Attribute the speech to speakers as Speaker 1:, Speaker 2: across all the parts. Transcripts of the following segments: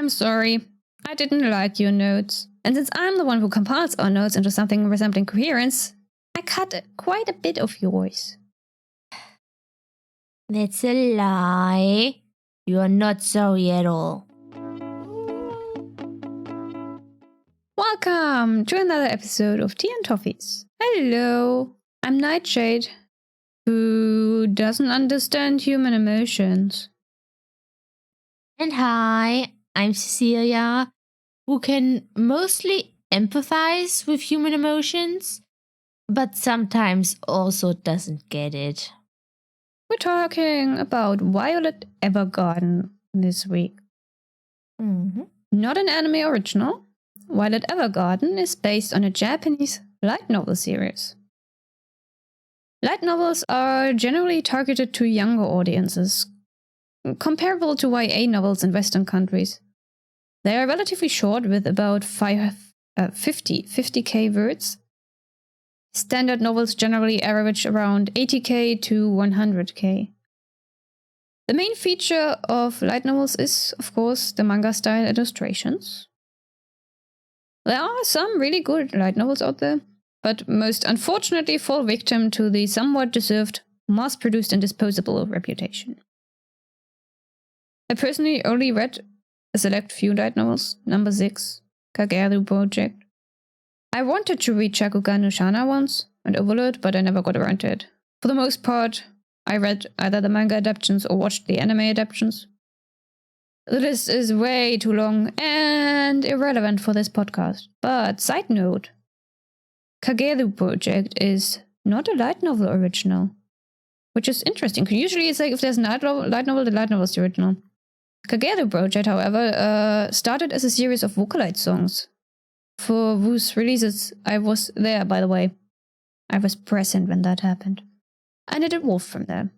Speaker 1: I'm sorry. I didn't like your notes. And since I'm the one who compiles our notes into something resembling coherence, I cut quite a bit of yours.
Speaker 2: That's a lie. You are not sorry at all.
Speaker 1: Welcome to another episode of Tea and Toffees. Hello, I'm Neitshayd, who doesn't understand human emotions.
Speaker 2: And hi, I'm Cecilia, who can mostly empathize with human emotions, but sometimes also doesn't get it.
Speaker 1: We're talking about Violet Evergarden this week. Not an anime original. Violet Evergarden is based on a Japanese light novel series. Light novels are generally targeted to younger audiences, comparable to YA novels in Western countries. They are relatively short with about 50k words. Standard novels generally average around 80k to 100k. The main feature of light novels is, of course, the manga-style illustrations. There are some really good light novels out there, but most unfortunately fall victim to the somewhat deserved mass-produced and disposable reputation. I personally only read a select few light novels, number 6, Kageru Project. I wanted to read Shakugan no Shana once and Overlord, but I never got around to it. For the most part, I read either the manga adaptations or watched the anime adaptations. The list is way too long and irrelevant for this podcast. But side note, Kageru Project is not a light novel original, which is interesting. Usually it's like if there's a light novel, the light novel is the original. Kageru Project, however, started as a series of Vocaloid songs, for whose releases I was there, by the way. I was present when that happened. And it evolved from there.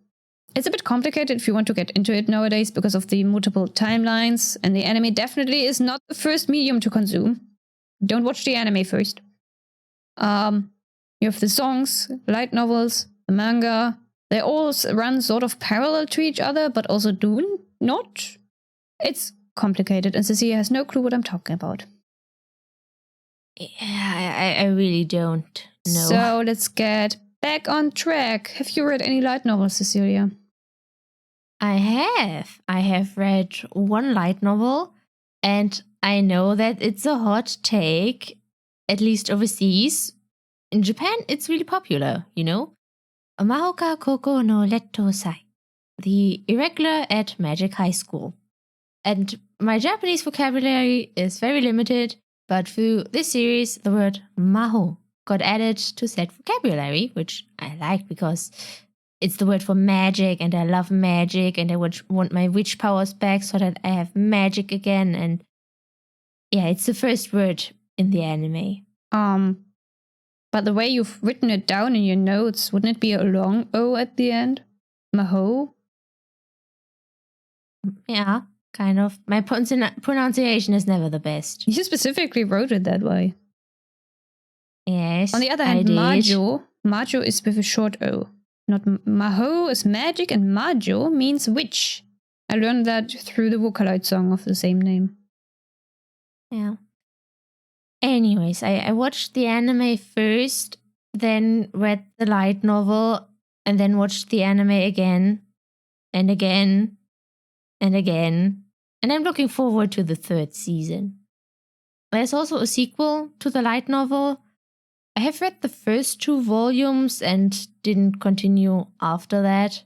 Speaker 1: It's a bit complicated if you want to get into it nowadays because of the multiple timelines, and the anime definitely is not the first medium to consume. Don't watch the anime first. You have the songs, light novels, the manga. They all run sort of parallel to each other, but also do not. It's complicated, and Cecilia has no clue what I'm talking about.
Speaker 2: Yeah, I really don't know.
Speaker 1: So let's get back on track. Have you read any light novels, Cecilia?
Speaker 2: I have read one light novel, and I know that it's a hot take, at least overseas. In Japan, it's really popular, you know? Mahoka Koko no Retto Sai, the irregular at Magic High School. And my Japanese vocabulary is very limited, but through this series, the word maho got added to said vocabulary, which I like because it's the word for magic, and I love magic, and I would want my witch powers back so that I have magic again. And yeah, it's the first word in the anime.
Speaker 1: But the way you've written it down in your notes, wouldn't it be a long O at the end? Maho?
Speaker 2: Yeah, kind of. My pronunciation is never the best.
Speaker 1: You specifically wrote it that way.
Speaker 2: Yes.
Speaker 1: On the other hand, Majo is with a short O. Not Maho is magic, and Majo means witch. I learned that through the Vocaloid song of the same name.
Speaker 2: Yeah. Anyways, I watched the anime first, then read the light novel, and then watched the anime again, and again, and again. And I'm looking forward to the 3rd season. There's also a sequel to the light novel. I have read the first 2 volumes and didn't continue after that.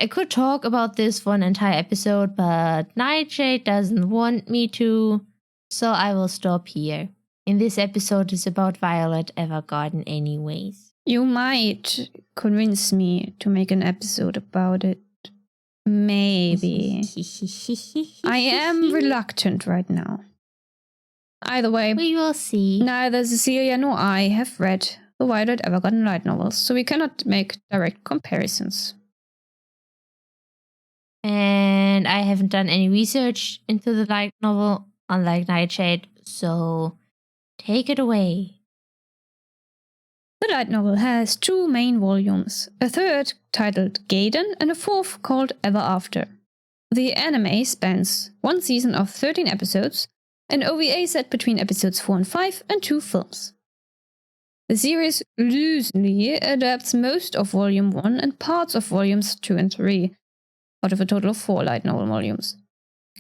Speaker 2: I could talk about this for an entire episode, but Neitshayd doesn't want me to, so I will stop here. In this episode is about Violet Evergarden anyways.
Speaker 1: You might convince me to make an episode about it. Maybe. I am reluctant right now. Either way,
Speaker 2: we will see.
Speaker 1: Neither Cecilia nor I have read the Violet Evergarden light novels, so we cannot make direct comparisons.
Speaker 2: And I haven't done any research into the light novel, unlike Neitshayd, so take it away.
Speaker 1: The light novel has 2 main volumes, a 3rd titled Gaiden and a 4th called Ever After. The anime spans one season of 13 episodes, an OVA set between episodes 4 and 5, and 2 films. The series loosely adapts most of Volume 1 and parts of Volumes 2 and 3, out of a total of 4 light novel volumes.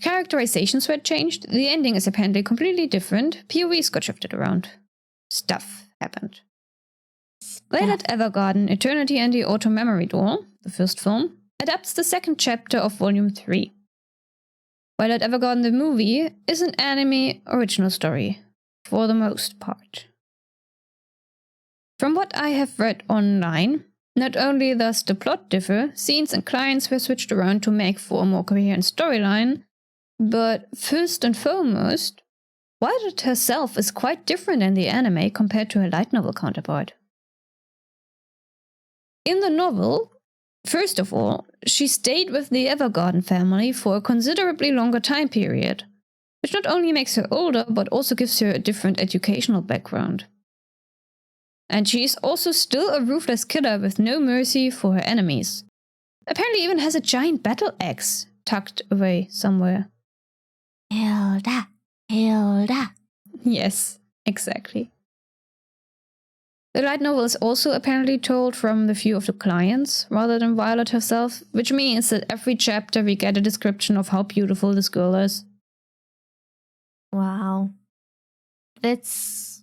Speaker 1: Characterizations were changed, the ending is apparently completely different, POVs got shifted around. Stuff happened. Violet Evergarden, Eternity and the Auto Memory Doll, the first film, adapts the second chapter of Volume 3. Violet Evergarden the movie is an anime original story, for the most part. From what I have read online, not only does the plot differ, scenes and clients were switched around to make for a more coherent storyline, but first and foremost, Violet herself is quite different in the anime compared to her light novel counterpart. In the novel, first of all, she stayed with the Evergarden family for a considerably longer time period, which not only makes her older, but also gives her a different educational background. And she is also still a ruthless killer with no mercy for her enemies. Apparently even has a giant battle axe tucked away somewhere.
Speaker 2: Hilda, Hilda.
Speaker 1: Yes, exactly. The light novel is also apparently told from the view of the clients, rather than Violet herself, which means that every chapter we get a description of how beautiful this girl is.
Speaker 2: Wow. That's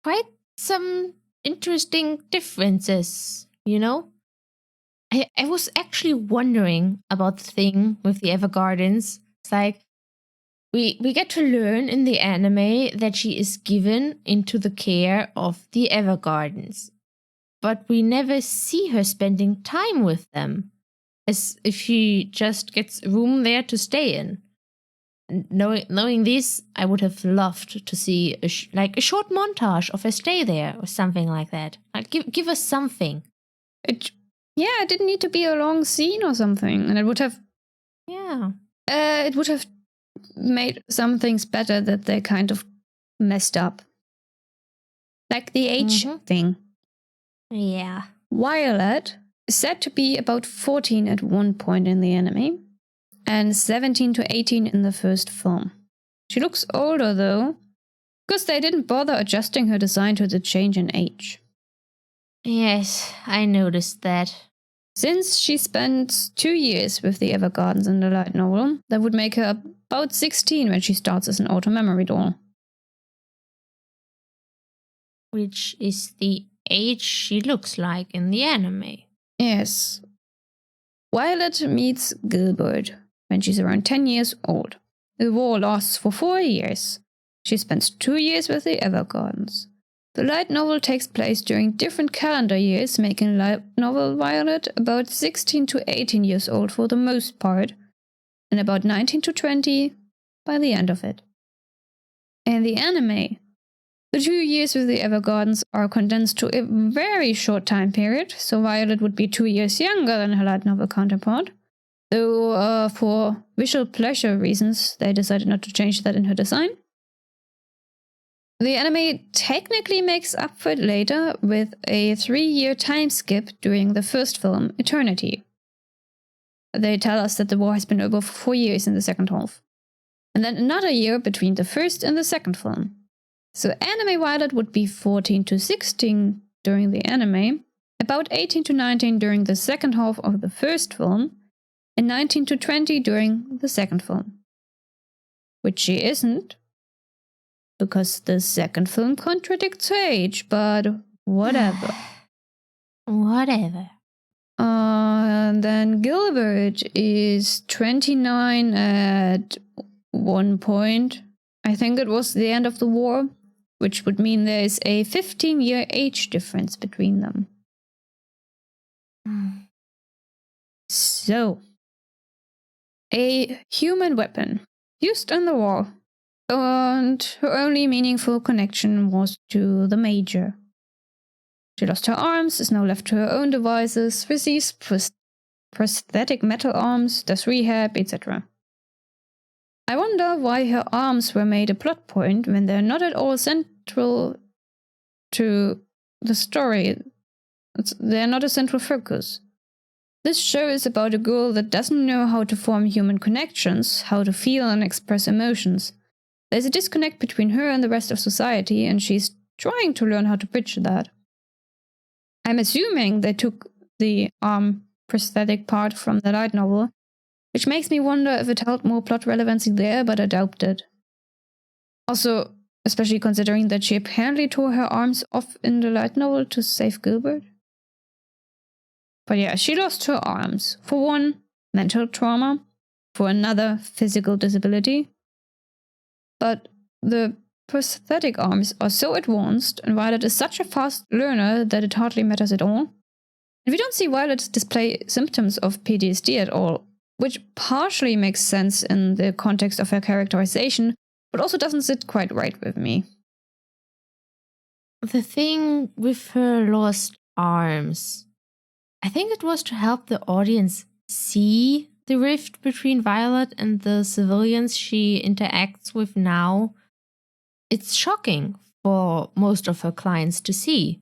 Speaker 2: quite some interesting differences, you know? I was actually wondering about the thing with the Evergardens. It's like, we get to learn in the anime that she is given into the care of the Evergardens. But we never see her spending time with them, as if she just gets a room there to stay in. And knowing this, I would have loved to see a short montage of her stay there or something like that. Like give us something.
Speaker 1: It didn't need to be a long scene or something, and it would have made some things better that they kind of messed up. Like the age thing.
Speaker 2: Yeah.
Speaker 1: Violet is said to be about 14 at one point in the anime, and 17 to 18 in the first film. She looks older though, because they didn't bother adjusting her design to the change in age.
Speaker 2: Yes, I noticed that.
Speaker 1: Since she spent 2 years with the Evergardens in the light novel, that would make her about 16 when she starts as an auto memory doll.
Speaker 2: Which is the age she looks like in the anime.
Speaker 1: Yes. Violet meets Gilbert when she's around 10 years old. The war lasts for 4 years. She spends 2 years with the Evergardens. The light novel takes place during different calendar years, making light novel Violet about 16 to 18 years old for the most part, and about 19 to 20 by the end of it. In the anime, the 2 years with the Evergardens are condensed to a very short time period, so Violet would be 2 years younger than her light novel counterpart, though for visual pleasure reasons they decided not to change that in her design. The anime technically makes up for it later with a 3-year time skip during the first film, Eternity. They tell us that the war has been over for 4 years in the second half, and then another year between the first and the second film. So anime Violet would be 14 to 16 during the anime, about 18 to 19 during the second half of the first film, and 19 to 20 during the second film. Which she isn't, because the second film contradicts her age, but whatever.
Speaker 2: Whatever.
Speaker 1: And then Gilbert is 29 at one point. I think it was the end of the war, which would mean there is a 15-year age difference between them. So, a human weapon used in the war, and her only meaningful connection was to the Major. She lost her arms, is now left to her own devices, receives prosthetic metal arms, does rehab, etc. I wonder why her arms were made a plot point when they're not at all central to the story. They're not a central focus. This show is about a girl that doesn't know how to form human connections, how to feel and express emotions. There's a disconnect between her and the rest of society, and she's trying to learn how to bridge that. I'm assuming they took the prosthetic part from the light novel, which makes me wonder if it held more plot relevancy there, but I doubt it. Also, especially considering that she apparently tore her arms off in the light novel to save Gilbert. But yeah, she lost her arms. For one, mental trauma. For another, physical disability. But the prosthetic arms are so advanced, and Violet is such a fast learner that it hardly matters at all. And we don't see Violet display symptoms of PTSD at all, which partially makes sense in the context of her characterization, but also doesn't sit quite right with me.
Speaker 2: The thing with her lost arms, I think it was to help the audience see the rift between Violet and the civilians she interacts with now. It's shocking for most of her clients to see.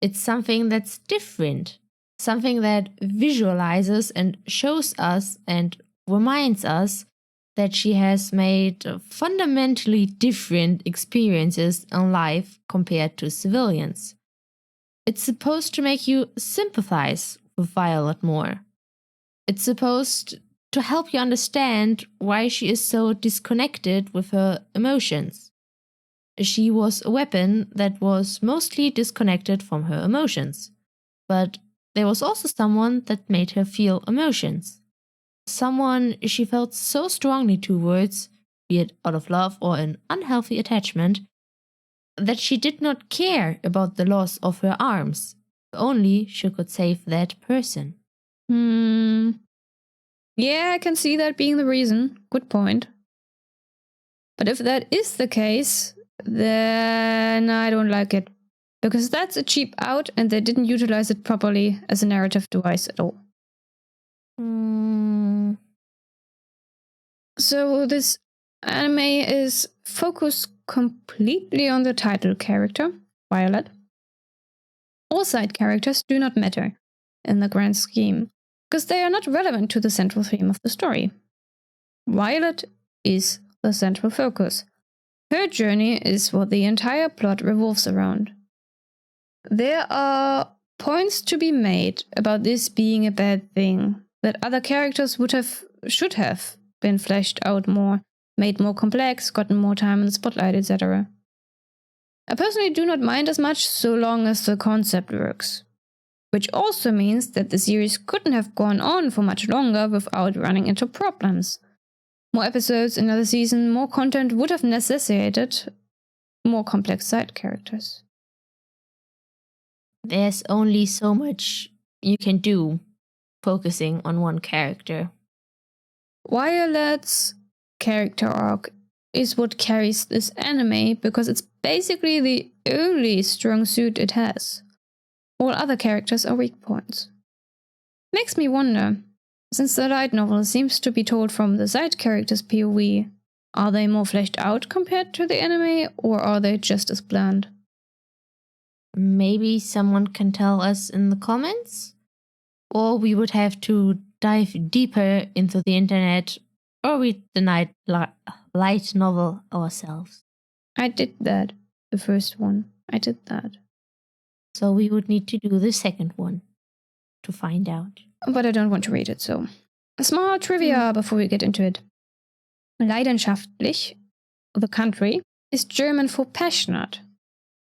Speaker 2: It's something that's different, something that visualizes and shows us and reminds us that she has made fundamentally different experiences in life compared to civilians. It's supposed to make you sympathize with Violet more. It's supposed to help you understand why she is so disconnected with her emotions. She was a weapon that was mostly disconnected from her emotions. But there was also someone that made her feel emotions. Someone she felt so strongly towards, be it out of love or an unhealthy attachment, that she did not care about the loss of her arms. Only she could save that person.
Speaker 1: Yeah, I can see that being the reason. Good point. But if that is the case, then I don't like it. Because that's a cheap out and they didn't utilize it properly as a narrative device at all. So this anime is focused completely on the title character, Violet. All side characters do not matter in the grand scheme, because they are not relevant to the central theme of the story. Violet is the central focus. Her journey is what the entire plot revolves around. There are points to be made about this being a bad thing, that other characters should have been fleshed out more, made more complex, gotten more time in the spotlight, etc. I personally do not mind as much so long as the concept works. Which also means that the series couldn't have gone on for much longer without running into problems. More episodes, another season, more content would have necessitated more complex side characters.
Speaker 2: There's only so much you can do focusing on one character.
Speaker 1: Violet's character arc is what carries this anime because it's basically the only strong suit it has. All other characters are weak points. Makes me wonder, since the light novel seems to be told from the side characters' POV, are they more fleshed out compared to the anime, or are they just as bland?
Speaker 2: Maybe someone can tell us in the comments? Or we would have to dive deeper into the internet or read the light novel ourselves.
Speaker 1: I did that. The first one. I did that.
Speaker 2: So we would need to do the second one to find out.
Speaker 1: But I don't want to read it, so. A small trivia before we get into it. Leidenschaftlich, the country, is German for passionate.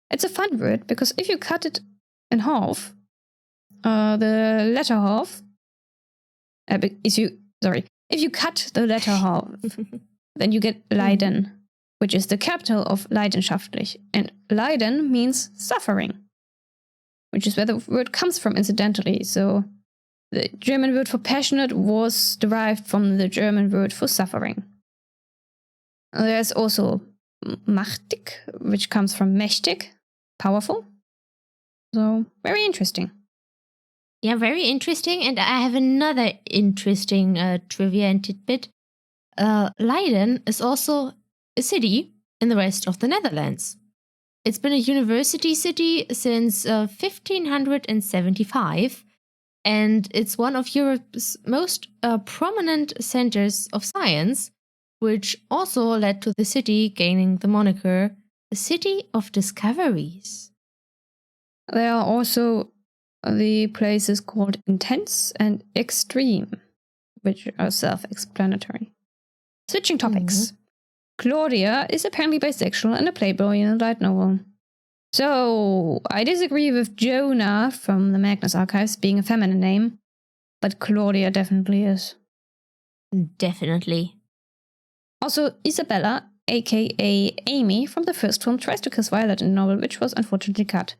Speaker 1: It's a fun word because if you cut it in half, the letter half, if you cut the letter half, then you get Leiden, which is the capital of Leidenschaftlich. And Leiden means suffering, which is where the word comes from incidentally. So the German word for passionate was derived from the German word for suffering. There's also machtig, which comes from mächtig, powerful. So, very interesting.
Speaker 2: Yeah, very interesting. And I have another interesting trivia and tidbit. Leiden is also a city in the rest of the Netherlands. It's been a university city since 1575, And it's one of Europe's most prominent centers of science, which also led to the city gaining the moniker the City of Discoveries.
Speaker 1: There are also the places called Intense and Extreme, which are self-explanatory. Switching topics. Claudia is apparently bisexual and a playboy in a light novel. So, I disagree with Jonah from the Magnus Archives being a feminine name, but Claudia definitely is.
Speaker 2: Definitely.
Speaker 1: Also, Isabella, aka Amy, from the first film tries to kiss Violet in the novel, which was unfortunately cut.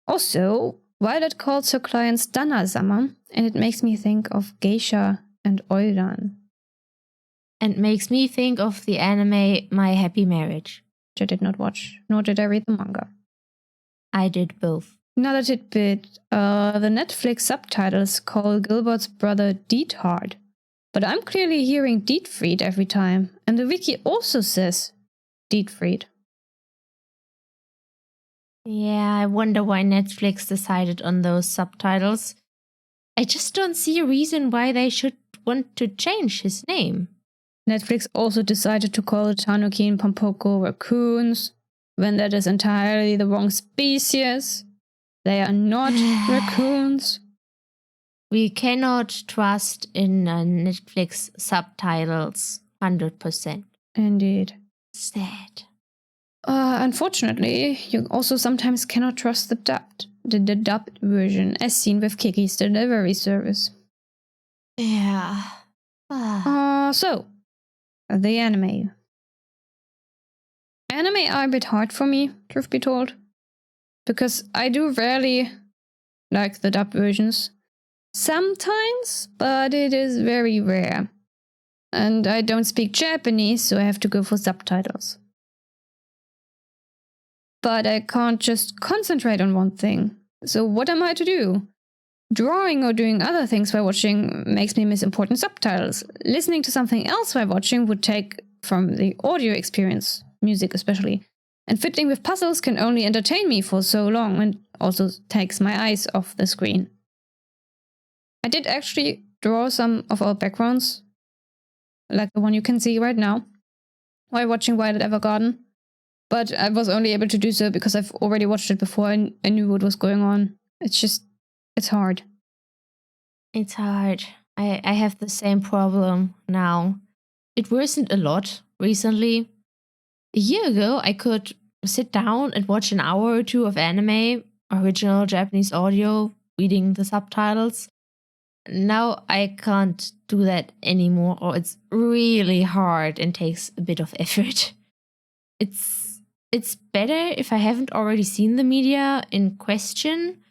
Speaker 1: Also, Violet calls her clients Dana-sama, and it makes me think of Geisha and Eudan.
Speaker 2: And makes me think of the anime My Happy Marriage.
Speaker 1: Which I did not watch, nor did I read the manga.
Speaker 2: I did both.
Speaker 1: Another tidbit, the Netflix subtitles call Gilbert's brother Diethard, but I'm clearly hearing Dietfried every time, and the wiki also says Dietfried.
Speaker 2: Yeah, I wonder why Netflix decided on those subtitles. I just don't see a reason why they should want to change his name.
Speaker 1: Netflix also decided to call Tanuki and Pompoko raccoons, when that is entirely the wrong species. They are not raccoons.
Speaker 2: We cannot trust in Netflix subtitles 100%.
Speaker 1: Indeed.
Speaker 2: Sad.
Speaker 1: Unfortunately, you also sometimes cannot trust the dubbed version, as seen with Kiki's delivery service.
Speaker 2: Yeah.
Speaker 1: So, the anime. Anime are a bit hard for me, truth be told, because I do rarely like the dubbed versions. Sometimes, but it is very rare. And I don't speak Japanese, so I have to go for subtitles. But I can't just concentrate on one thing. So what am I to do? Drawing or doing other things while watching makes me miss important subtitles. Listening to something else while watching would take from the audio experience, music especially. And fiddling with puzzles can only entertain me for so long and also takes my eyes off the screen. I did actually draw some of our backgrounds, like the one you can see right now, while watching Violet Evergarden. But I was only able to do so because I've already watched it before and I knew what was going on. It's hard.
Speaker 2: It's hard. I have the same problem now. It worsened a lot recently. A year ago, I could sit down and watch an hour or two of anime, original Japanese audio, reading the subtitles. Now I can't do that anymore, or it's really hard and takes a bit of effort. It's better if I haven't already seen the media in question,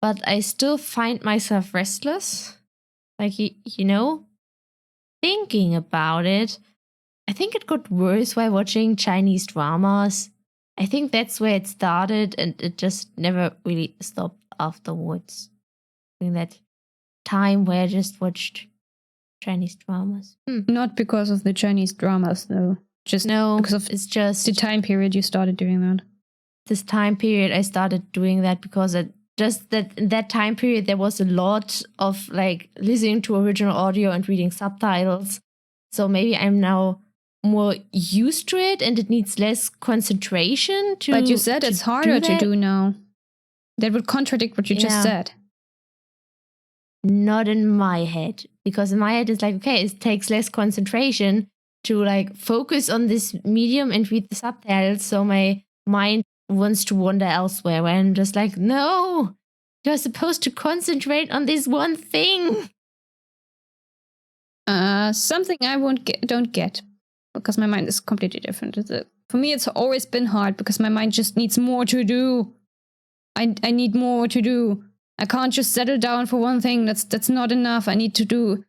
Speaker 2: but I still find myself restless. Like, thinking about it. I think it got worse while watching Chinese dramas. I think that's where it started, and it just never really stopped afterwards. In that time where I just watched Chinese dramas.
Speaker 1: Not because of the Chinese dramas, though. Because of
Speaker 2: it's just
Speaker 1: the time period you started doing that.
Speaker 2: This time period I started doing that because in that time period there was a lot of like listening to original audio and reading subtitles. So maybe I'm now more used to it and it needs less concentration to.
Speaker 1: But you said it's harder to do now. That would contradict what you just said.
Speaker 2: Not in my head. Because in my head it's like, okay, it takes less concentration to like focus on this medium and read the subtitles, so my mind wants to wander elsewhere, where I'm just like, no, you're supposed to concentrate on this one thing.
Speaker 1: Something I don't get, because my mind is completely different. For me, it's always been hard because my mind just needs more to do. I need more to do. I can't just settle down for one thing. That's not enough. I need to do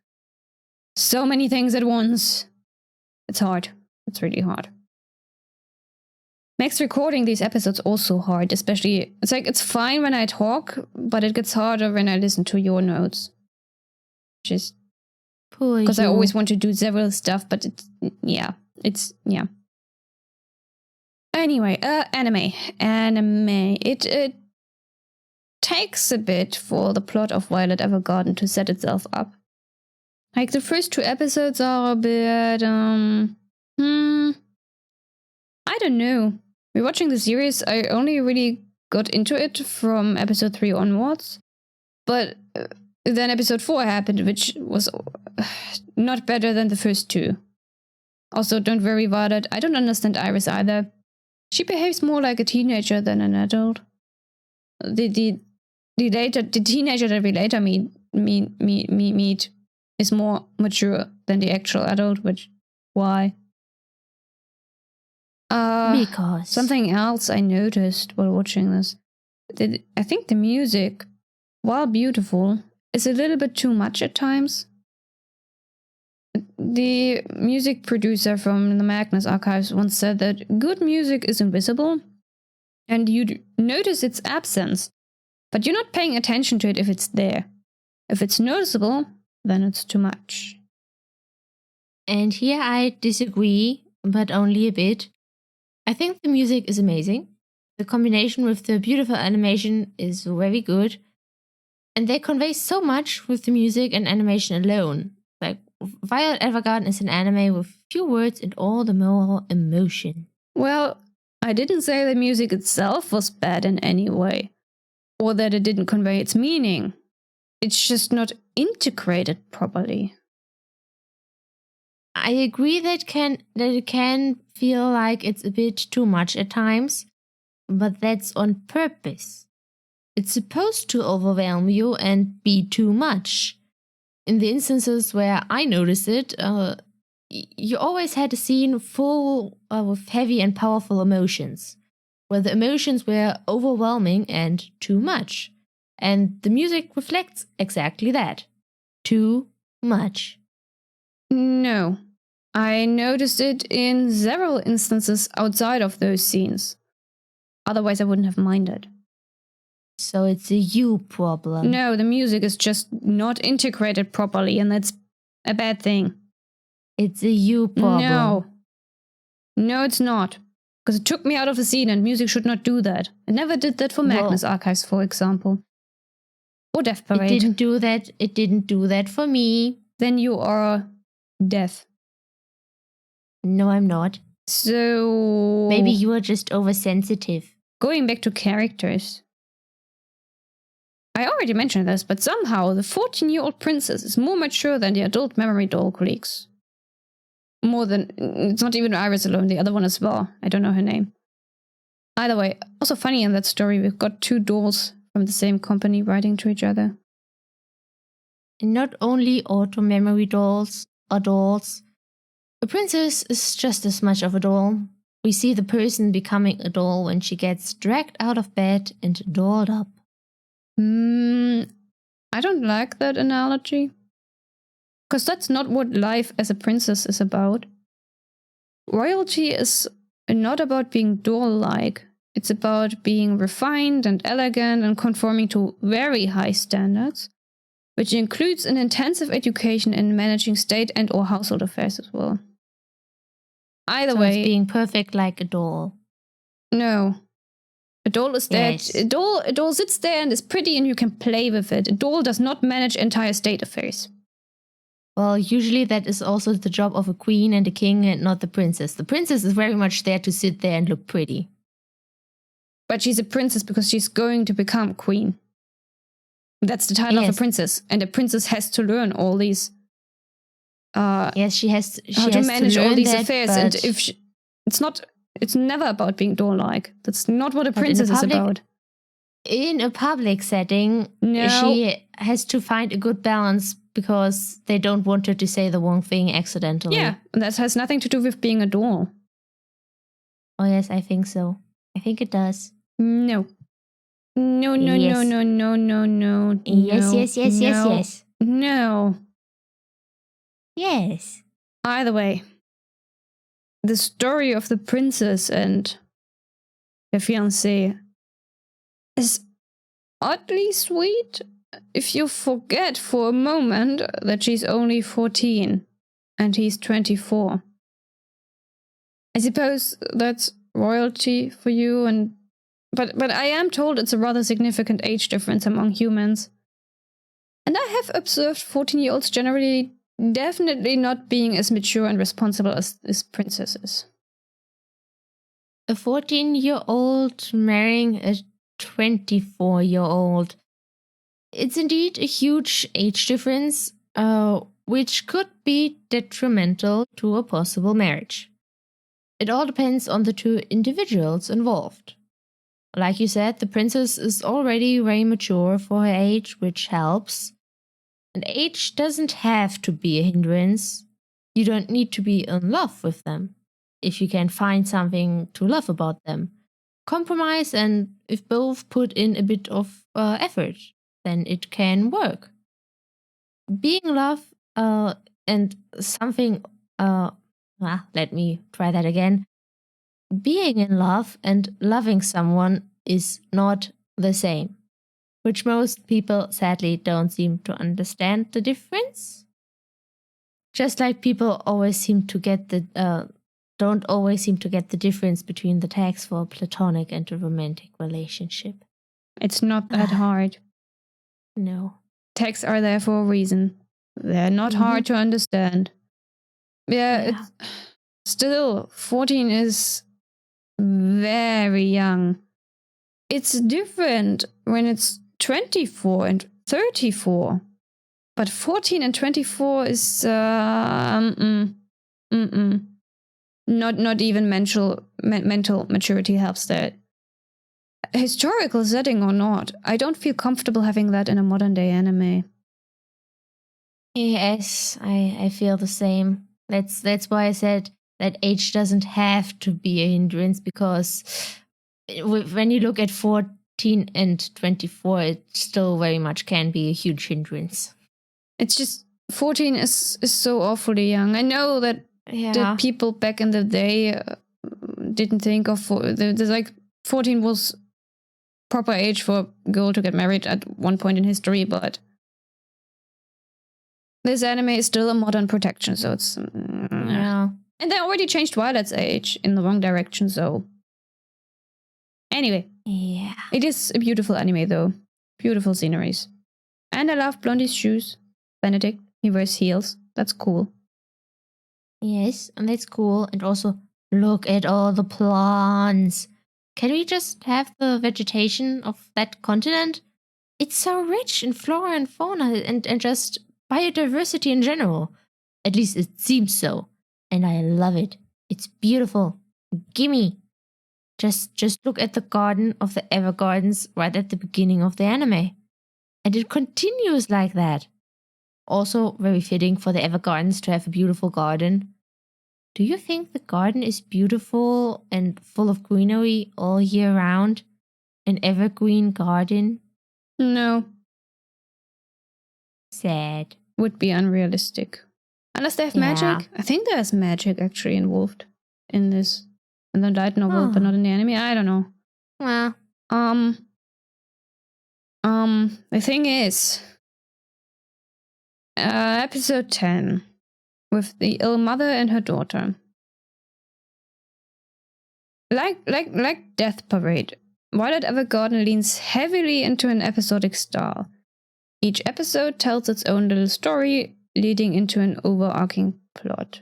Speaker 1: so many things at once. It's hard. It's really hard. Makes recording these episodes also hard, especially, it's fine when I talk, but it gets harder when I listen to your notes. Just because I always want to do several stuff, but it's Anyway, anime. It takes a bit for the plot of Violet Evergarden to set itself up. Like, the first 2 episodes are a bit, I don't know. Rewatching the series, I only really got into it from episode 3 onwards. But then episode 4 happened, which was not better than the first 2. Also, don't worry about it. I don't understand Iris either. She behaves more like a teenager than an adult. The teenager that we later meet is more mature than the actual adult, which why?
Speaker 2: Because
Speaker 1: something else I noticed while watching this. I think the music, while beautiful, is a little bit too much at times. The music producer from the Magnus Archives once said that good music is invisible, and you'd notice its absence, but you're not paying attention to it if it's there. If it's noticeable, then it's too much.
Speaker 2: And here I disagree, but only a bit. I think the music is amazing. The combination with the beautiful animation is very good. And they convey so much with the music and animation alone. Like, Violet Evergarden is an anime with few words and all the more emotion.
Speaker 1: Well, I didn't say the music itself was bad in any way, or that it didn't convey its meaning. It's just not integrated properly.
Speaker 2: I agree that it can feel like it's a bit too much at times, but that's on purpose. It's supposed to overwhelm you and be too much. In the instances where I noticed it, you always had a scene full with heavy and powerful emotions, where the emotions were overwhelming and too much. And the music reflects exactly that. Too much.
Speaker 1: No. I noticed it in several instances outside of those scenes. Otherwise, I wouldn't have minded.
Speaker 2: So it's a you problem.
Speaker 1: No, the music is just not integrated properly, and that's a bad thing.
Speaker 2: It's a you problem.
Speaker 1: No, it's not. Because it took me out of the scene, and music should not do that. It never did that for Magnus Archives, for example. Or Death Parade.
Speaker 2: It didn't do that for me.
Speaker 1: Then you are deaf.
Speaker 2: No, I'm not.
Speaker 1: So
Speaker 2: maybe you are just oversensitive.
Speaker 1: Going back to characters. I already mentioned this, but somehow the 14-year-old princess is more mature than the adult memory doll colleagues. More than, it's not even Iris alone, the other one as well. I don't know her name. Either way, also funny in that story, we've got 2 dolls from the same company writing to each other.
Speaker 2: And not only auto memory dolls or dolls. A princess is just as much of a doll. We see the person becoming a doll when she gets dragged out of bed and dolled up.
Speaker 1: I don't like that analogy. Because that's not what life as a princess is about. Royalty is not about being doll-like. It's about being refined and elegant and conforming to very high standards, which includes an intensive education in managing state and or household affairs as well. Either way,
Speaker 2: it's being perfect like a doll.
Speaker 1: No. A doll is there.
Speaker 2: Yes.
Speaker 1: A doll sits there and is pretty and you can play with it. A doll does not manage entire state affairs.
Speaker 2: Well, usually that is also the job of a queen and a king and not the princess. The princess is very much there to sit there and look pretty.
Speaker 1: But she's a princess because she's going to become queen. That's the title of a princess. And a princess has to learn all these
Speaker 2: yes, she has
Speaker 1: how to manage all these affairs. And if it's never about being doll-like. That's not what a princess is about.
Speaker 2: In a public setting, she has to find a good balance because they don't want her to say the wrong thing accidentally.
Speaker 1: Yeah, and that has nothing to do with being a doll.
Speaker 2: Oh yes, I think so. I think it does.
Speaker 1: No. No.
Speaker 2: Yes.
Speaker 1: No.
Speaker 2: Yes.
Speaker 1: Either way, the story of the princess and her fiancé is oddly sweet if you forget for a moment that she's only 14 and he's 24. I suppose that's royalty for you, and But I am told it's a rather significant age difference among humans. And I have observed 14-year-olds generally definitely not being as mature and responsible as princesses.
Speaker 2: A 14-year-old marrying a 24-year-old. It's indeed a huge age difference, which could be detrimental to a possible marriage. It all depends on the two individuals involved. Like you said, the princess is already very mature for her age, which helps. And age doesn't have to be a hindrance. You don't need to be in love with them. If you can find something to love about them, compromise, and if both put in a bit of effort, then it can work. Being in love and something, let me try that again. Being in love and loving someone is not the same, which most people sadly don't seem to understand the difference. Just like people always seem to get don't always seem to get the difference between the tags for a platonic and a romantic relationship.
Speaker 1: It's not that hard.
Speaker 2: No.
Speaker 1: Tags are there for a reason. They're not hard to understand. Yeah. Still, 14 is very young. It's different when it's 24 and 34. But 14 and 24 is not even mental maturity helps that. Historical setting or not, I don't feel comfortable having that in a modern day anime.
Speaker 2: Yes, I feel the same. That's why I said that age doesn't have to be a hindrance, because when you look at 14 and 24, it still very much can be a huge hindrance.
Speaker 1: It's just 14 is so awfully young. I know that people back in the day didn't think of there's like 14 was proper age for a girl to get married at one point in history, but this anime is still a modern protection, so it's and they already changed Violet's age in the wrong direction, so anyway, it is a beautiful anime though, beautiful sceneries, and I love Blondie's shoes. Benedict, he wears heels. That's cool.
Speaker 2: Yes, and that's cool. And also, look at all the plants. Can we just have the vegetation of that continent? It's so rich in flora and fauna and just biodiversity in general. At least it seems so. And I love it. It's beautiful. Gimme. Just look at the garden of the Evergardens right at the beginning of the anime. And it continues like that. Also very fitting for the Evergardens to have a beautiful garden. Do you think the garden is beautiful and full of greenery all year round? An evergreen garden?
Speaker 1: No.
Speaker 2: Sad.
Speaker 1: Would be unrealistic. Unless they have magic. I think there's magic actually involved in this. In the light novel, but not in the anime. I don't know.
Speaker 2: Well.
Speaker 1: The thing is, episode 10 with the ill mother and her daughter. Like Death Parade, Violet Evergarden leans heavily into an episodic style. Each episode tells its own little story, leading into an overarching plot.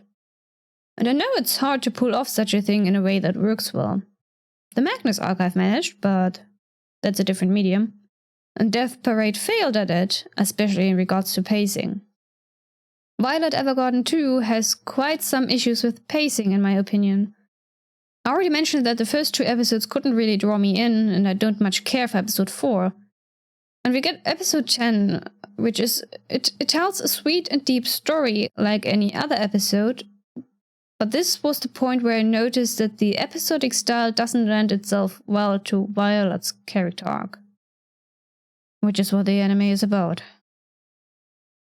Speaker 1: And I know it's hard to pull off such a thing in a way that works well. The Magnus Archive managed, but that's a different medium. And Death Parade failed at it, especially in regards to pacing. Violet Evergarden 2 has quite some issues with pacing, in my opinion. I already mentioned that the first two episodes couldn't really draw me in, and I don't much care for episode 4. And we get episode 10, which is, it tells a sweet and deep story like any other episode, but this was the point where I noticed that the episodic style doesn't lend itself well to Violet's character arc. Which is what the anime is about.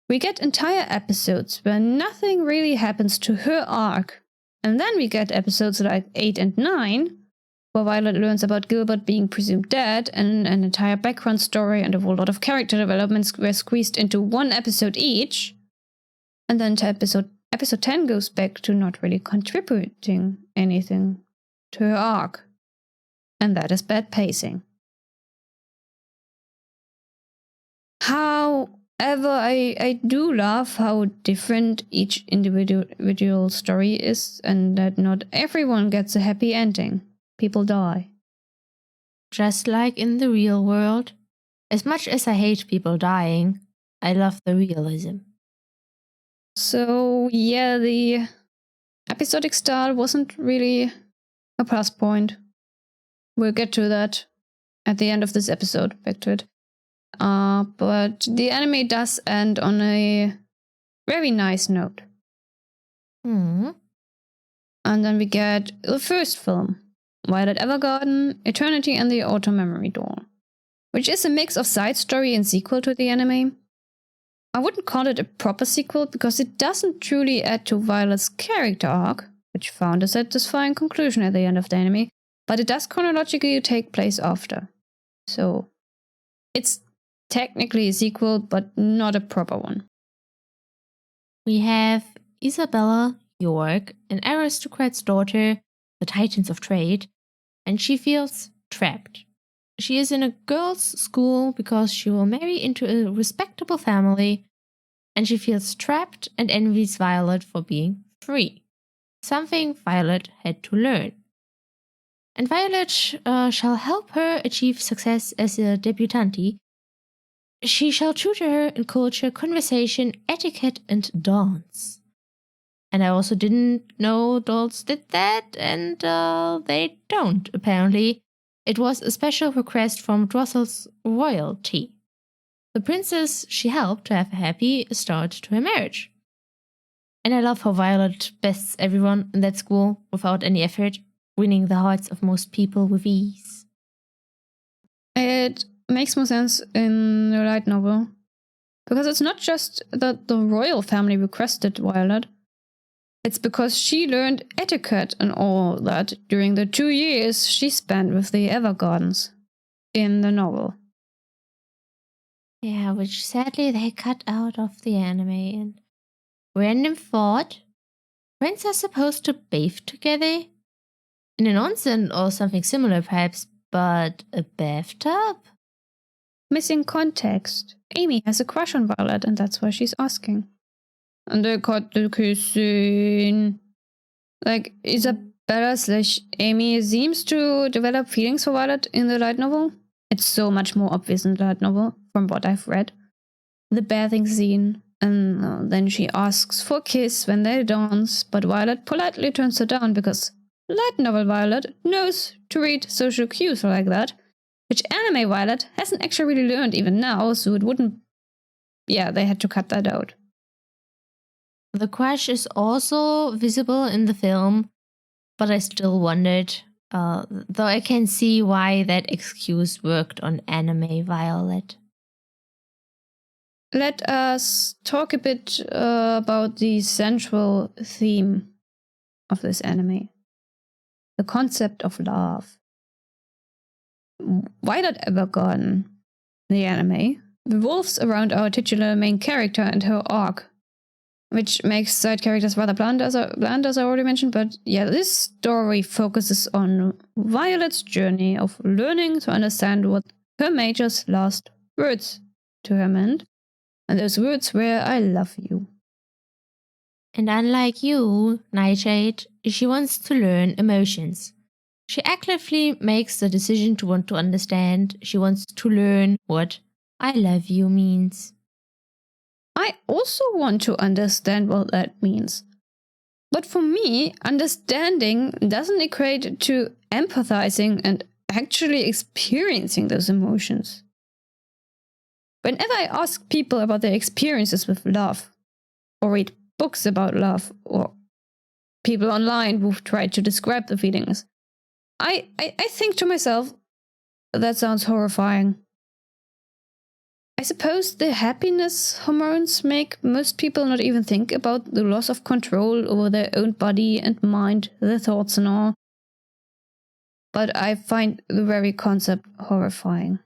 Speaker 1: We get entire episodes where nothing really happens to her arc, and then we get episodes like 8 and 9, where Violet learns about Gilbert being presumed dead, and an entire background story and a whole lot of character developments were squeezed into one episode each, and then episode 10 goes back to not really contributing anything to her arc. and that is bad pacing. However, I do love how different each individual story is, and that not everyone gets a happy ending. People die.
Speaker 2: Just like in the real world. As much as I hate people dying, I love the realism.
Speaker 1: So, yeah, the episodic style wasn't really a plus point. We'll get to that at the end of this episode, back to it. But the anime does end on a very nice note.
Speaker 2: Hmm.
Speaker 1: And then we get the first film, Violet Evergarden, Eternity and the Auto Memory Door, which is a mix of side story and sequel to the anime. I wouldn't call it a proper sequel because it doesn't truly add to Violet's character arc, which found a satisfying conclusion at the end of the anime, but it does chronologically take place after. So, it's technically a sequel, but not a proper one.
Speaker 2: We have Isabella York, an aristocrat's daughter, the Titans of Trade, and she feels trapped. She is in a girls' school because she will marry into a respectable family, and she feels trapped and envies Violet for being free, something Violet had to learn. And Violet shall help her achieve success as a debutante. She shall tutor her in culture, conversation, etiquette, and dance. And I also didn't know dolls did that, and they don't, apparently. It was a special request from Drossel's royalty. The princess she helped to have a happy start to her marriage. And I love how Violet bests everyone in that school without any effort, winning the hearts of most people with ease.
Speaker 1: It makes more sense in the light novel, because it's not just that the royal family requested Violet. It's because she learned etiquette and all that during the 2 years she spent with the Evergardens in the novel.
Speaker 2: Yeah, which sadly they cut out of the anime. And random thought: friends are supposed to bathe together? In an onsen or something similar, perhaps, but a bathtub?
Speaker 1: Missing context. Amy has a crush on Violet, and that's why she's asking. And they cut the kissing. Like, Isabella/Amy seems to develop feelings for Violet in the light novel. It's so much more obvious in the light novel, from what I've read. The bathing scene, and then she asks for a kiss when they dance, but Violet politely turns her down because light novel Violet knows to read social cues like that, which anime Violet hasn't actually really learned even now, so it wouldn't... Yeah, they had to cut that out.
Speaker 2: The crush is also visible in the film, but I still wondered, though I can see why that excuse worked on anime Violet.
Speaker 1: Let us talk a bit about the central theme of this anime. The concept of love. Violet Evergarden, the anime, revolves around our titular main character and her arc, which makes side characters rather bland, as I already mentioned, but yeah, this story focuses on Violet's journey of learning to understand what her major's last words to her meant, and those words were, "I love you."
Speaker 2: And unlike you, Neitshayd, she wants to learn emotions. She actively makes the decision to want to understand. She wants to learn what "I love you" means.
Speaker 1: I also want to understand what that means. But for me, understanding doesn't equate to empathizing and actually experiencing those emotions. Whenever I ask people about their experiences with love, or read books about love, or people online who've tried to describe the feelings, I think to myself, that sounds horrifying. I suppose the happiness hormones make most people not even think about the loss of control over their own body and mind, their thoughts and all. But I find the very concept horrifying.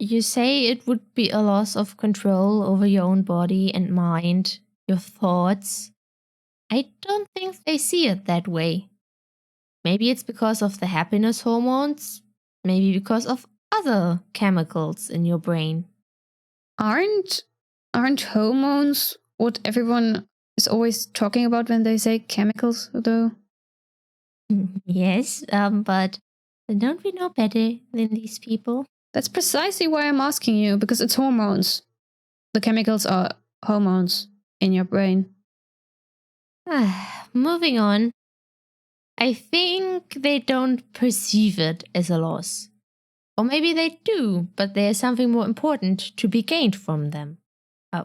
Speaker 2: You say it would be a loss of control over your own body and mind, your thoughts. I don't think they see it that way. Maybe it's because of the happiness hormones, maybe because of other chemicals in your brain.
Speaker 1: Aren't hormones what everyone is always talking about when they say chemicals, though?
Speaker 2: Yes, but don't we know better than these people?
Speaker 1: That's precisely why I'm asking you, because it's hormones. The chemicals are hormones in your brain.
Speaker 2: Moving on. I think they don't perceive it as a loss. Or maybe they do, but there's something more important to be gained from them,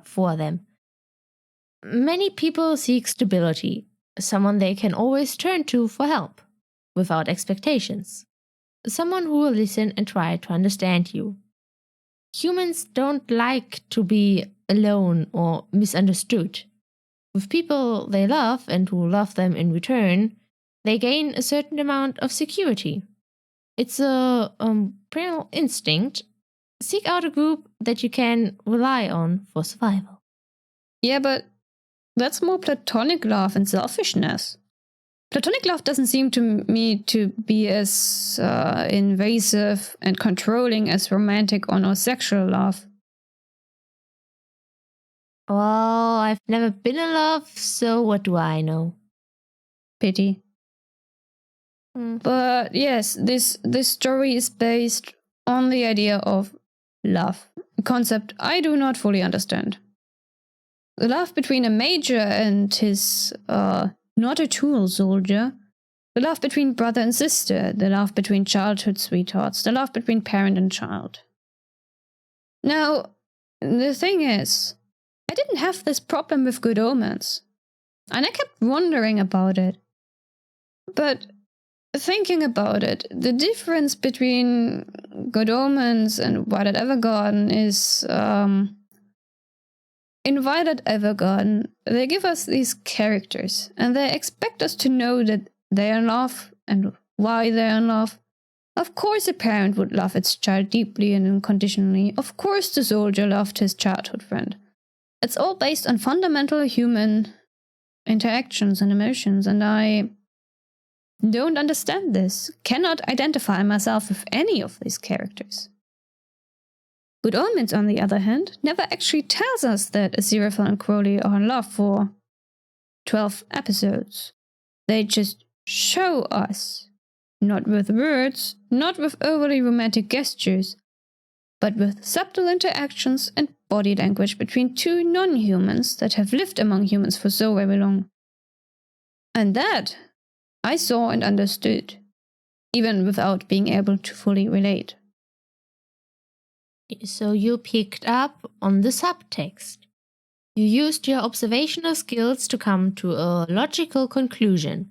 Speaker 2: for them. Many people seek stability, someone they can always turn to for help, without expectations. Someone who will listen and try to understand you. Humans don't like to be alone or misunderstood. With people they love and who love them in return, they gain a certain amount of security. It's a primal instinct. Seek out a group that you can rely on for survival.
Speaker 1: Yeah, but that's more platonic love and selfishness. Platonic love doesn't seem to me to be as invasive and controlling as romantic or sexual love.
Speaker 2: Well, I've never been in love, so what do I know?
Speaker 1: Pity. But yes, this story is based on the idea of love, a concept I do not fully understand. The love between a major and his not a tool soldier, the love between brother and sister, the love between childhood sweethearts, the love between parent and child. Now, the thing is, I didn't have this problem with Good Omens, and I kept wondering about it. But thinking about it, the difference between Good Omens and Violet Evergarden is in Violet Evergarden, they give us these characters and they expect us to know that they are in love and why they are in love. Of course, a parent would love its child deeply and unconditionally. Of course, the soldier loved his childhood friend. It's all based on fundamental human interactions and emotions, and I don't understand this, cannot identify myself with any of these characters. Good Omens, on the other hand, never actually tells us that Aziraphale and Crowley are in love for 12 episodes. They just show us, not with words, not with overly romantic gestures, but with subtle interactions and body language between two non-humans that have lived among humans for so very long. And that I saw and understood, even without being able to fully relate.
Speaker 2: So you picked up on the subtext. You used your observational skills to come to a logical conclusion.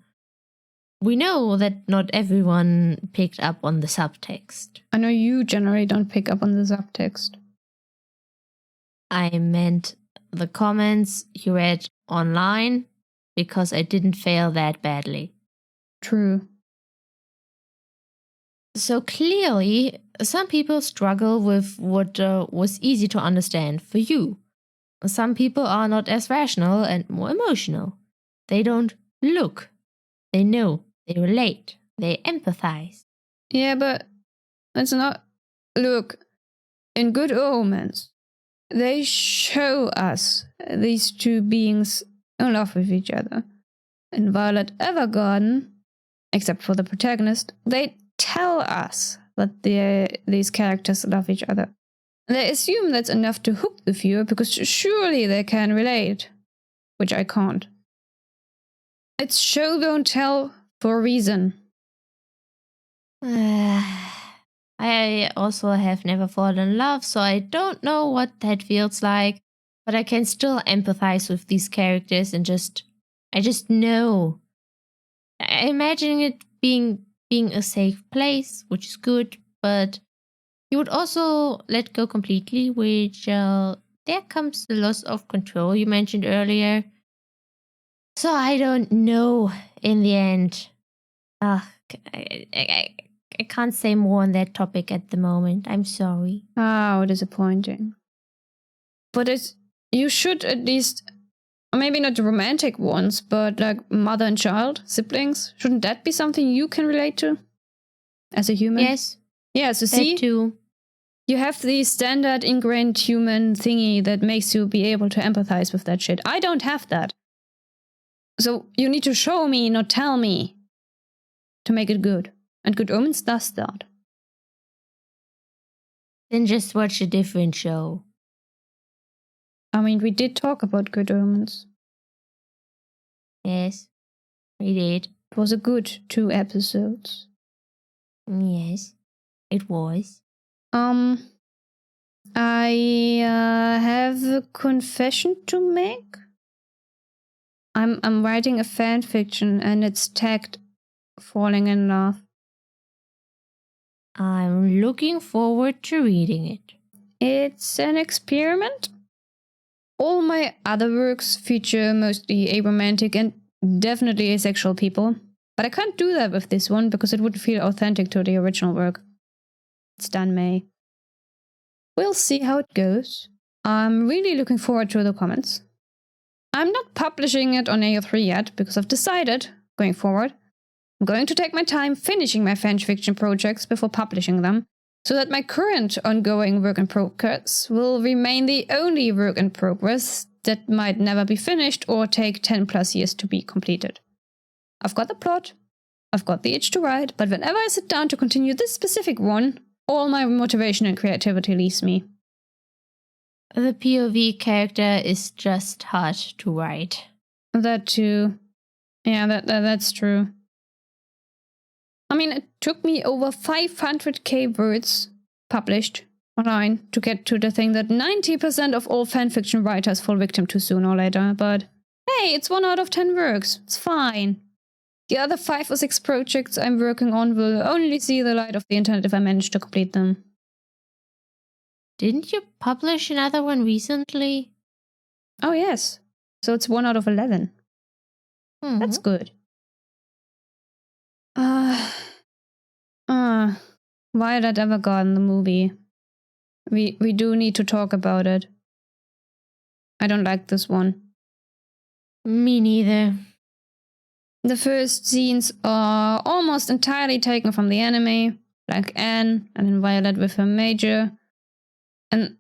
Speaker 2: We know that not everyone picked up on the subtext.
Speaker 1: I know you generally don't pick up on the subtext.
Speaker 2: I meant the comments you read online, because I didn't fail that badly.
Speaker 1: True.
Speaker 2: So clearly, some people struggle with what was easy to understand for you. Some people are not as rational and more emotional. They don't look. They know. They relate. They empathize.
Speaker 1: Yeah, but it's not. Look, in Good Omens, they show us these two beings in love with each other. In Violet Evergarden, except for the protagonist, they tell us that these characters love each other. They assume that's enough to hook the viewer because surely they can relate, which I can't. It's show don't tell for a reason.
Speaker 2: I also have never fallen in love, so I don't know what that feels like, but I can still empathize with these characters and I just know. I imagine it being a safe place, which is good, but you would also let go completely, which there comes the loss of control you mentioned earlier. So I don't know in the end. I can't say more on that topic at the moment. I'm sorry.
Speaker 1: How disappointing. But you should at least Or maybe not the romantic ones, but like mother and child, siblings. Shouldn't that be something you can relate to as a human?
Speaker 2: Yes.
Speaker 1: Yeah, so
Speaker 2: That
Speaker 1: see,
Speaker 2: too.
Speaker 1: you have the standard ingrained human thingy that makes you be able to empathize with that shit. I don't have that. So you need to show me, not tell me, to make it good. And Good Omens does that.
Speaker 2: Then just watch a different show.
Speaker 1: I mean, we did talk about Good Omens.
Speaker 2: Yes, we did.
Speaker 1: It was a good 2 episodes.
Speaker 2: Yes, it was.
Speaker 1: I have a confession to make. I'm writing a fan fiction and it's tagged Falling in Love.
Speaker 2: I'm looking forward to reading it.
Speaker 1: It's an experiment. All my other works feature mostly aromantic and definitely asexual people, but I can't do that with this one because it wouldn't feel authentic to the original work. It's done, May. We'll see how it goes. I'm really looking forward to the comments. I'm not publishing it on AO3 yet because I've decided, going forward, I'm going to take my time finishing my fanfiction projects before publishing them, so that my current ongoing work in progress will remain the only work in progress that might never be finished or take 10 plus years to be completed. I've got the plot, I've got the itch to write, but whenever I sit down to continue this specific one, all my motivation and creativity leaves me.
Speaker 2: The POV character is just hard to write.
Speaker 1: That too. Yeah, that's true. I mean, it took me over 500k words published online to get to the thing that 90% of all fanfiction writers fall victim to sooner or later, but hey, it's 1 out of 10 works. It's fine. The other 5 or 6 projects I'm working on will only see the light of the internet if I manage to complete them.
Speaker 2: Didn't you publish another one recently?
Speaker 1: Oh yes. So it's 1 out of 11.
Speaker 2: Mm-hmm.
Speaker 1: That's good. Violet Evergarden, the movie. We do need to talk about it. I don't like this one.
Speaker 2: Me neither.
Speaker 1: The first scenes are almost entirely taken from the anime, like Anne and then Violet with her major. And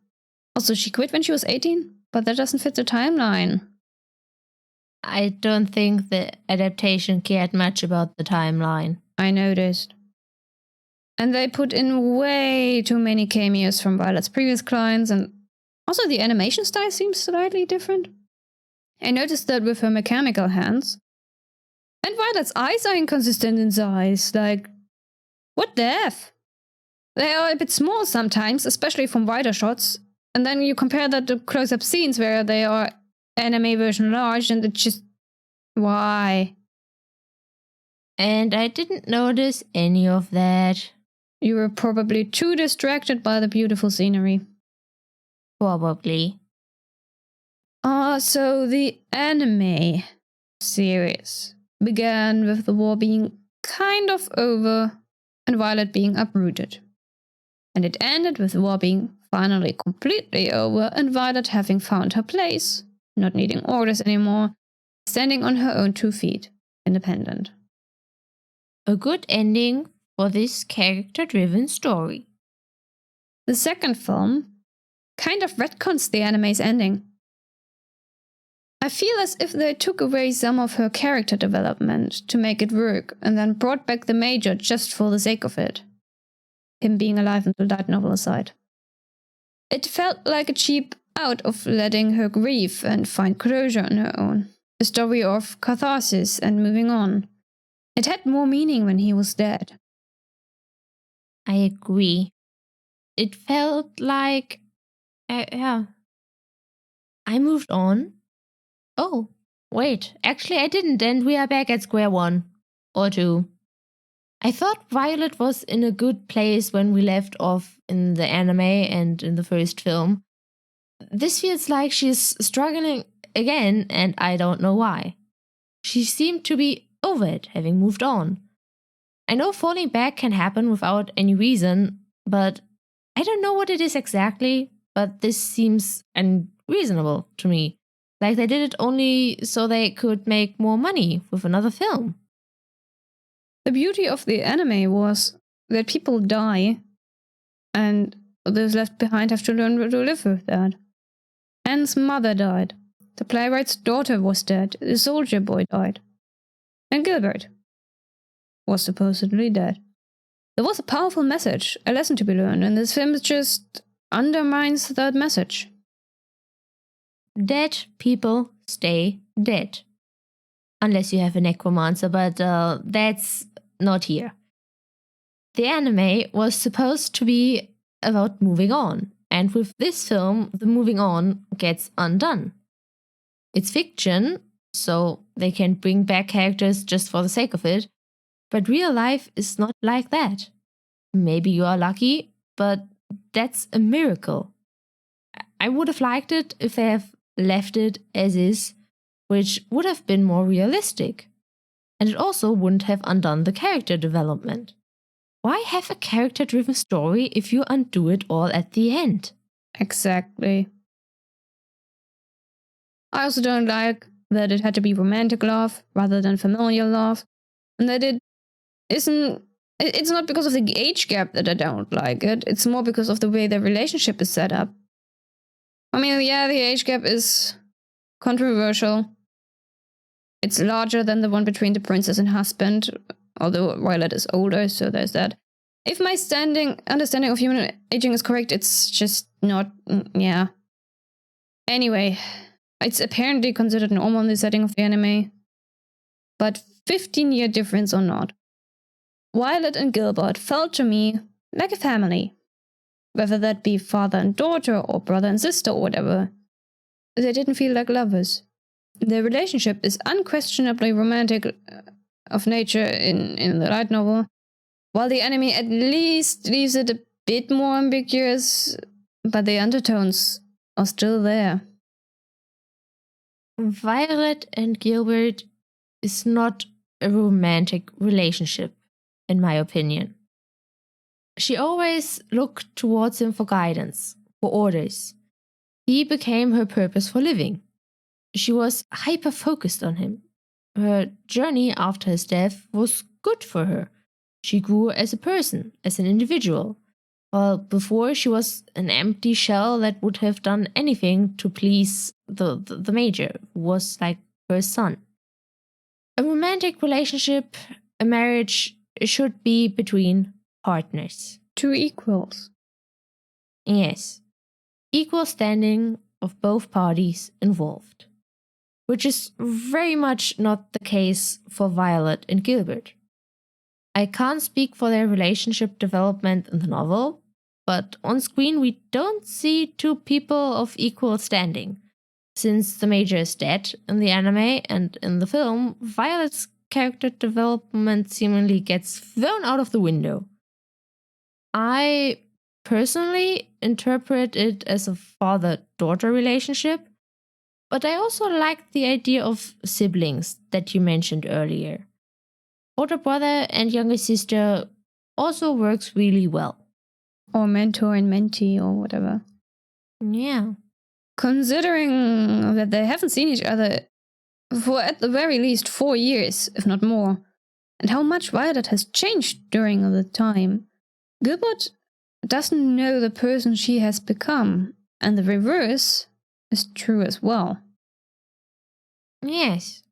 Speaker 1: also she quit when she was 18, but that doesn't fit the timeline.
Speaker 2: I don't think the adaptation cared much about the timeline.
Speaker 1: I noticed. And they put in way too many cameos from Violet's previous clients, and also the animation style seems slightly different. I noticed that with her mechanical hands. And Violet's eyes are inconsistent in size, like, what the F? They are a bit small sometimes, especially from wider shots, and then you compare that to close-up scenes where they are anime version large, and it's just... why?
Speaker 2: And I didn't notice any of that.
Speaker 1: You were probably too distracted by the beautiful scenery.
Speaker 2: Probably.
Speaker 1: So the anime series began with the war being kind of over and Violet being uprooted. And it ended with the war being finally completely over and Violet having found her place, not needing orders anymore, standing on her own 2 feet, independent.
Speaker 2: A good ending for this character-driven story.
Speaker 1: The second film kind of retcons the anime's ending. I feel as if they took away some of her character development to make it work and then brought back the major just for the sake of it. Him being alive until light novel aside. It felt like a cheap out of letting her grieve and find closure on her own. A story of catharsis and moving on. It had more meaning when he was dead.
Speaker 2: I agree. It felt like... I moved on. Oh, wait. Actually, I didn't, and we are back at square one. Or 2. I thought Violet was in a good place when we left off in the anime and in the first film. This feels like she's struggling again, and I don't know why. She seemed to be over it, having moved on. I know falling back can happen without any reason, but I don't know what it is exactly, but this seems unreasonable to me. Like they did it only so they could make more money with another film.
Speaker 1: The beauty of the anime was that people die, and those left behind have to learn to live with that. Anne's mother died. The playwright's daughter was dead. The soldier boy died. And Gilbert was supposedly dead. There was a powerful message, a lesson to be learned, and this film just undermines that message.
Speaker 2: Dead people stay dead. Unless you have a necromancer, but that's not here. The anime was supposed to be about moving on, and with this film, the moving on gets undone. It's fiction, so they can bring back characters just for the sake of it, but real life is not like that. Maybe you are lucky, but that's a miracle. I would have liked it if they have left it as is, which would have been more realistic. And it also wouldn't have undone the character development. Why have a character-driven story if you undo it all at the end?
Speaker 1: Exactly. I also don't like that it had to be romantic love rather than familial love, and that it isn't. It's not because of the age gap that I don't like it, it's more because of the way the relationship is set up. I mean, yeah, the age gap is controversial. It's larger than the one between the princess and husband, although Violet is older, so there's that. If my understanding of human aging is correct, it's just not, yeah. Anyway, it's apparently considered normal in the setting of the anime. But 15-year difference or not, Violet and Gilbert felt to me like a family. Whether that be father and daughter or brother and sister or whatever. They didn't feel like lovers. Their relationship is unquestionably romantic of nature in the light novel, while the anime at least leaves it a bit more ambiguous, but the undertones are still there.
Speaker 2: Violet and Gilbert is not a romantic relationship, in my opinion. She always looked towards him for guidance, for orders. He became her purpose for living. She was hyper-focused on him. Her journey after his death was good for her. She grew as a person, as an individual, while before she was an empty shell that would have done anything to please the major, who was like her son. A romantic relationship, a marriage, should be between partners.
Speaker 1: Two equals.
Speaker 2: Yes. Equal standing of both parties involved. Which is very much not the case for Violet and Gilbert. I can't speak for their relationship development in the novel, but on screen we don't see two people of equal standing. Since the major is dead in the anime and in the film, Violet's character development seemingly gets thrown out of the window. I personally interpret it as a father-daughter relationship, but I also like the idea of siblings that you mentioned earlier. Older brother and younger sister also works really well.
Speaker 1: Or mentor and mentee or whatever.
Speaker 2: Yeah.
Speaker 1: Considering that they haven't seen each other for at the very least 4 years, if not more, and how much Violet has changed during the time, Gilbert doesn't know the person she has become, and the reverse is true as well.
Speaker 2: Yes.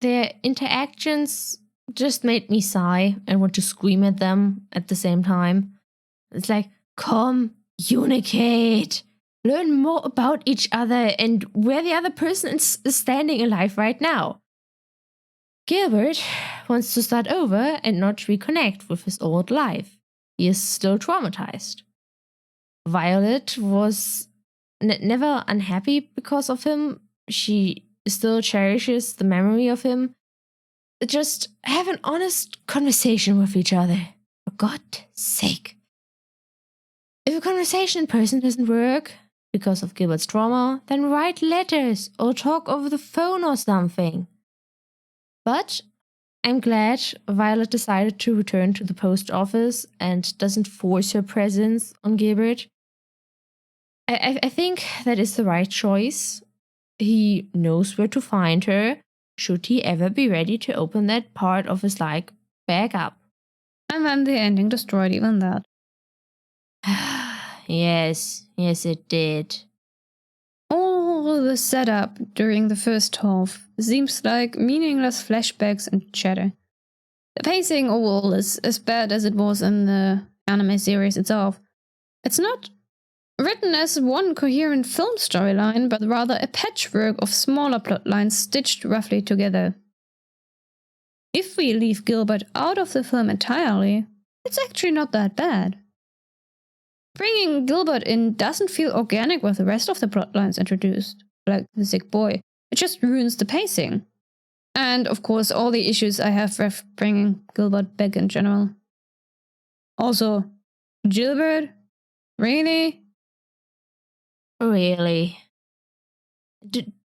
Speaker 2: Their interactions just made me sigh and want to scream at them at the same time. It's like, communicate! Learn more about each other and where the other person is standing in life right now. Gilbert wants to start over and not reconnect with his old life. He is still traumatized. Violet was never unhappy because of him. She still cherishes the memory of him. Just have an honest conversation with each other, for God's sake. If a conversation in person doesn't work because of Gilbert's trauma, then write letters or talk over the phone or something. But I'm glad Violet decided to return to the post office and doesn't force her presence on Gilbert. I think that is the right choice. he knows where to find her, should he ever be ready to open that part of his bag up.
Speaker 1: And then the ending destroyed even that.
Speaker 2: Yes, it did.
Speaker 1: All the setup during the first half seems like meaningless flashbacks and chatter. The pacing overall is as bad as it was in the anime series itself. It's not written as one coherent film storyline, but rather a patchwork of smaller plot lines stitched roughly together. If we leave Gilbert out of the film entirely, it's actually not that bad. Bringing Gilbert in doesn't feel organic with the rest of the plot lines introduced, like the sick boy. It just ruins the pacing. And of course, all the issues I have with bringing Gilbert back in general. Also, Gilbert? Really?
Speaker 2: Really.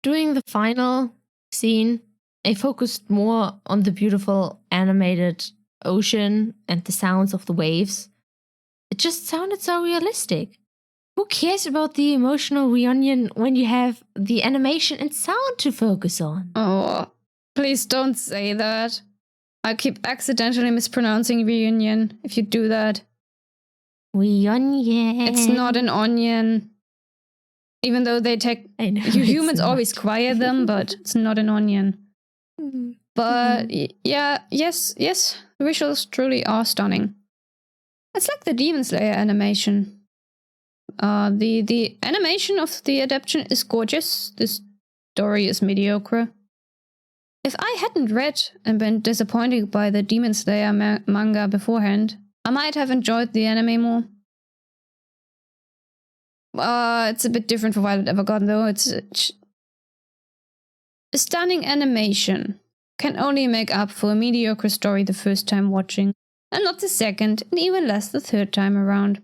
Speaker 2: During the final scene, I focused more on the beautiful animated ocean and the sounds of the waves. It just sounded so realistic. Who cares about the emotional reunion when you have the animation and sound to focus on?
Speaker 1: Oh, please don't say that. I keep accidentally mispronouncing reunion if you do that.
Speaker 2: Reunion.
Speaker 1: It's not an onion. Even though they take...
Speaker 2: I know,
Speaker 1: you humans always quiet them, but it's not an onion. But yeah, yes, the visuals truly are stunning. It's like the Demon Slayer animation. The animation of the adaptation is gorgeous. The story is mediocre. If I hadn't read and been disappointed by the Demon Slayer manga beforehand, I might have enjoyed the anime more. It's a bit different for Violet Evergarden though. It's a stunning animation can only make up for a mediocre story the first time watching, and not the second, and even less the third time around.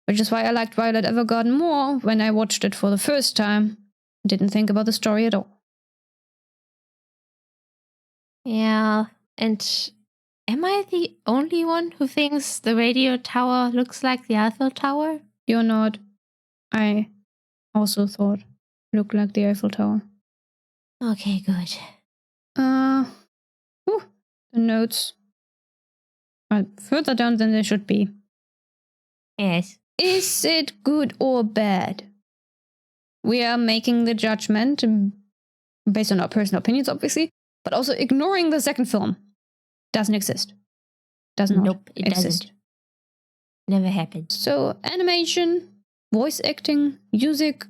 Speaker 1: Which is why I liked Violet Evergarden more when I watched it for the first time and didn't think about the story at all.
Speaker 2: Yeah, and am I the only one who thinks the radio tower looks like the Eiffel Tower?
Speaker 1: You're not. I also thought it looked like the Eiffel Tower.
Speaker 2: Okay, good.
Speaker 1: The notes are further down than they should be.
Speaker 2: Yes.
Speaker 1: Is it good or bad? We are making the judgment based on our personal opinions, obviously, but also ignoring the second film. Doesn't exist. Does not
Speaker 2: Nope, it
Speaker 1: exist.
Speaker 2: doesn't. Never happened.
Speaker 1: So, animation, voice acting, music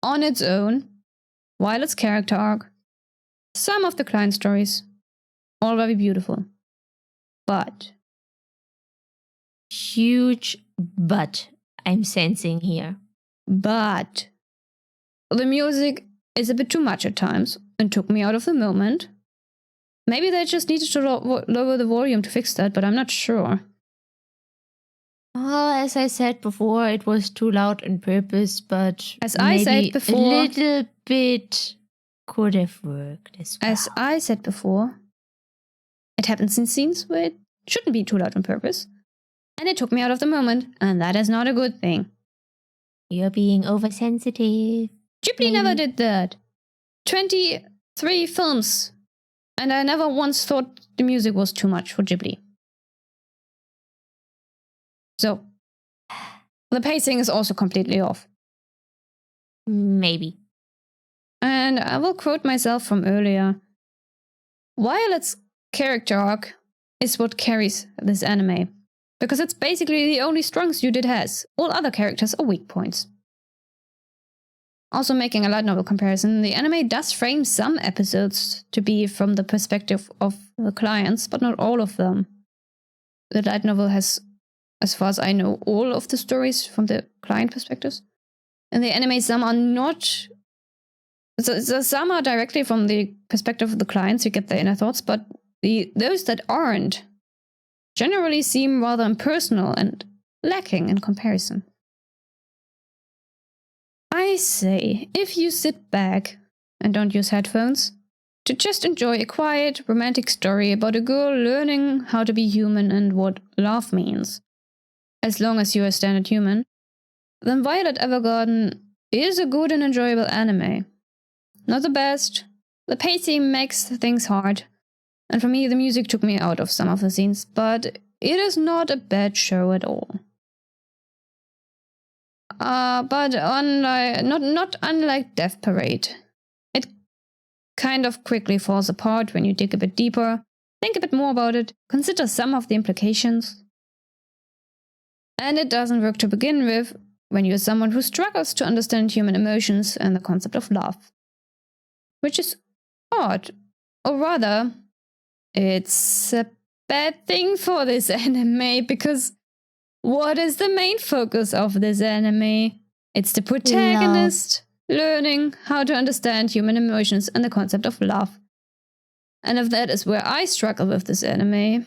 Speaker 1: on its own, Violet's character arc, some of the client stories, all very beautiful. But
Speaker 2: huge but I'm sensing here.
Speaker 1: But the music is a bit too much at times and took me out of the moment. Maybe they just needed to lower the volume to fix that, but I'm not sure.
Speaker 2: Well, as I said before, it was too loud on purpose, but
Speaker 1: as I said before,
Speaker 2: a little bit could have worked as well.
Speaker 1: As I said before, it happens in scenes where it shouldn't be too loud on purpose. And it took me out of the moment, and that is not a good thing.
Speaker 2: You're being oversensitive.
Speaker 1: Ghibli never did that. 23 films. And I never once thought the music was too much for Ghibli. So, the pacing is also completely off.
Speaker 2: Maybe.
Speaker 1: And I will quote myself from earlier. Violet's character arc is what carries this anime. Because it's basically the only strong suit it has. All other characters are weak points. Also, making a light novel comparison, the anime does frame some episodes to be from the perspective of the clients, but not all of them. The light novel has, as far as I know, all of the stories from the client perspectives. In the anime, some are not... So some are directly from the perspective of the clients, you get their inner thoughts, but those that aren't generally seem rather impersonal and lacking in comparison. I say, if you sit back and don't use headphones, to just enjoy a quiet, romantic story about a girl learning how to be human and what love means, as long as you're a standard human, then Violet Evergarden is a good and enjoyable anime. not the best. The pacing makes things hard. And for me, the music took me out of some of the scenes, but it is not a bad show at all. But not unlike Death Parade, it kind of quickly falls apart when you dig a bit deeper, think a bit more about it, consider some of the implications. And it doesn't work to begin with when you're someone who struggles to understand human emotions and the concept of love. Which is odd, or rather, it's a bad thing for this anime, because what is the main focus of this anime? It's the protagonist learning how to understand human emotions and the concept of love. And if that is where I struggle with this anime,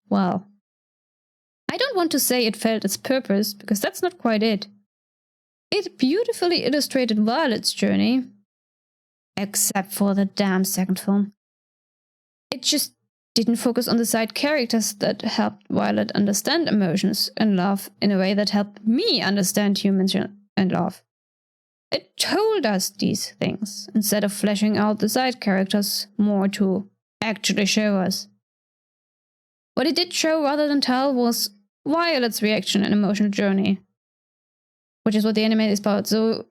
Speaker 1: well, I don't want to say it failed its purpose, because that's not quite it. It beautifully illustrated Violet's journey, except for the damn second film. It just didn't focus on the side characters that helped Violet understand emotions and love in a way that helped me understand humans and love. It told us these things instead of fleshing out the side characters more to actually show us. What it did show rather than tell was Violet's reaction and emotional journey, which is what the anime is about. So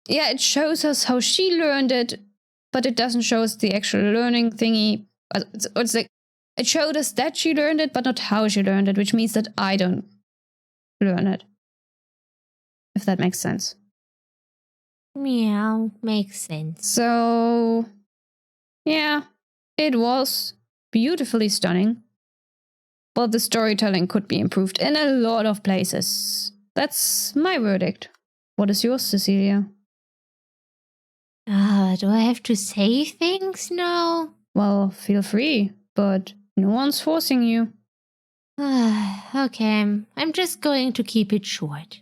Speaker 1: yeah, it shows us how she learned it, but it doesn't show us the actual learning thingy. It's like, it showed us that she learned it, but not how she learned it, which means that I don't learn it. If that makes sense.
Speaker 2: Meow, makes sense.
Speaker 1: So, yeah, it was beautifully stunning, but the storytelling could be improved in a lot of places. That's my verdict. What is yours, Cecilia?
Speaker 2: Do I have to say things now?
Speaker 1: Well, feel free, but no one's forcing you.
Speaker 2: Okay, I'm just going to keep it short.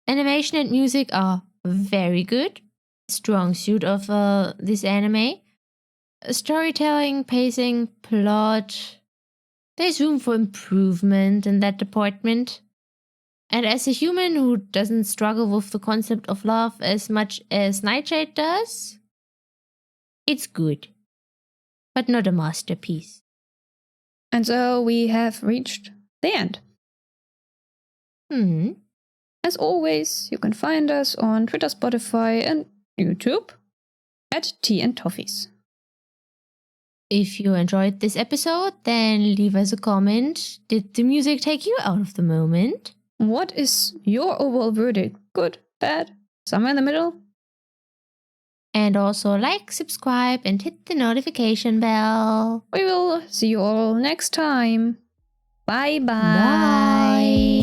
Speaker 2: Animation and music are very good. Strong suit of this anime. Storytelling, pacing, plot. There's room for improvement in that department. And as a human who doesn't struggle with the concept of love as much as Neitshayd does, it's good, but not a masterpiece.
Speaker 1: And so we have reached the end. As always, you can find us on Twitter, Spotify, and YouTube at Tea and Toffees.
Speaker 2: If you enjoyed this episode, then leave us a comment. Did the music take you out of the moment?
Speaker 1: What is your overall verdict? Good, bad, somewhere in the middle?
Speaker 2: And also like, subscribe, and hit the notification bell.
Speaker 1: We will see you all next time. Bye-bye.
Speaker 2: Bye.